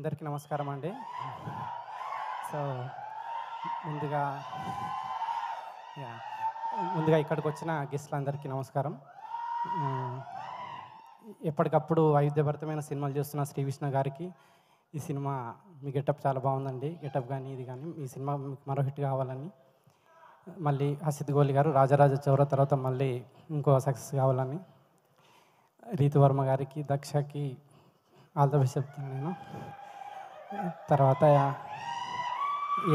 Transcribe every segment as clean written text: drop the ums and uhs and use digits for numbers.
అందరికీ నమస్కారం అండి. సో ముందుగా ఇక్కడికి వచ్చిన గెస్ట్లందరికీ నమస్కారం. ఎప్పటికప్పుడు వైవిధ్యభరితమైన సినిమాలు చేస్తున్న శ్రీ విష్ణు గారికి ఈ సినిమా మీ గెటప్ చాలా బాగుందండి. గెటప్ కానీ ఇది కానీ ఈ సినిమా మీకు మరో హిట్ కావాలని, మళ్ళీ హసిద్ గోలి గారు రాజరాజ చౌర తర్వాత మళ్ళీ ఇంకో సక్సెస్ కావాలని, రీతు వర్మ గారికి దక్షకి ఆల్ ద బెస్ట్ చెప్తాను నేను. తర్వాత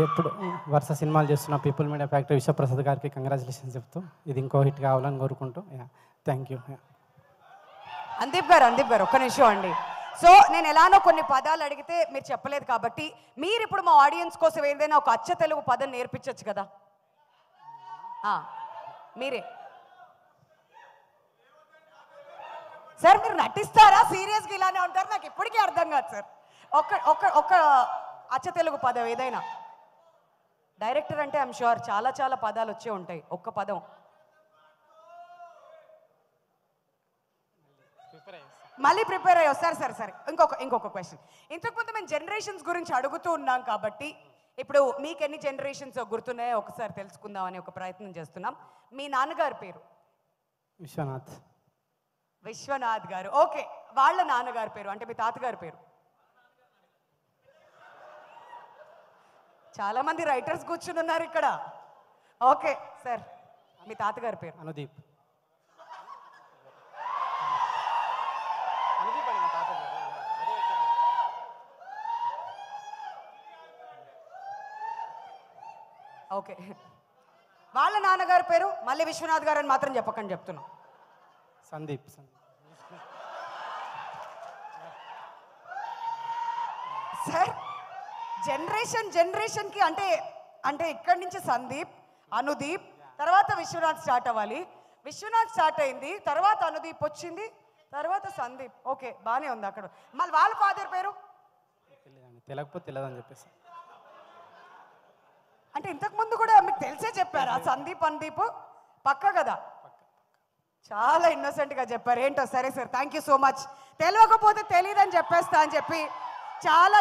ఎప్పుడు వరుస సినిమాలు చేస్తున్న పీపుల్ మీడియా ఫ్యాక్టరీ విశ్వప్రసాద్ గారికి కంగ్రాచులేషన్స్ చెప్తూ ఇది ఇంకో హిట్ కావాలని కోరుకుంటూ థ్యాంక్ యూ. అందీప్ గారు ఒక్క నిమిషం అండి. సో నేను ఎలానో కొన్ని పదాలు అడిగితే మీరు చెప్పలేదు కాబట్టి మీరు ఇప్పుడు మా ఆడియన్స్ కోసం ఏదైనా ఒక అచ్చ తెలుగు పదం నేర్పించవచ్చు కదా. మీరే సార్, మీరు నటిస్తారా సీరియస్గా ఇలానే ఉంటారు? నాకు ఇప్పటికీ అర్థం కాదు సార్. ఒక అచ్చ తెలుగు పదం ఏదైనా. డైరెక్టర్ అంటే ఐఎమ్ షూర్ చాలా చాలా పదాలు వచ్చే ఉంటాయి. ఒక్క పదం మళ్ళీ ప్రిపేర్ అయ్యి వస్తారు. సరే ఇంకొక క్వశ్చన్. ఇంతకుముందు మేము జనరేషన్స్ గురించి అడుగుతూ ఉన్నాం కాబట్టి ఇప్పుడు మీకు ఎన్ని జనరేషన్స్ గుర్తున్నాయో ఒకసారి తెలుసుకుందామని ఒక ప్రయత్నం చేస్తున్నాం. మీ నాన్నగారి పేరు? విశ్వనాథ్ గారు. ఓకే, వాళ్ళ నాన్నగారి పేరు అంటే మీ తాతగారి పేరు? చాలా మంది రైటర్స్ కూర్చుని ఉన్నారు ఇక్కడ. ఓకే సార్, మీ తాతగారి పేరు? అనుదీప్. ఓకే, వాళ్ళ నాన్నగారి పేరు? మళ్ళీ విశ్వనాథ్ గారు అని మాత్రం చెప్పకండి చెప్తున్నాం. సందీప్. సార్, జనరేషన్కి అంటే ఇక్కడి నుంచి సందీప్, అనుదీప్, తర్వాత విశ్వనాథ్ స్టార్ట్ అవ్వాలి. విశ్వనాథ్ స్టార్ట్ అయింది, తర్వాత అనుదీప్ వచ్చింది, తర్వాత సందీప్. ఓకే, బాగానే ఉంది. అక్కడ మళ్ళీ వాళ్ళ ఫాదర్ పేరు తెలియకపోతే తెలియదని చెప్పేసి. అంటే ఇంతకు ముందు కూడా మీకు తెలిసే చెప్పారా సందీప్ అనుదీప్? పక్క కదా, చాలా ఇన్నోసెంట్గా చెప్పారు. ఏంటో సరే sir, thank you so much. తెలియకపోతే తెలియదని చెప్పేస్తా అని చెప్పి చాలా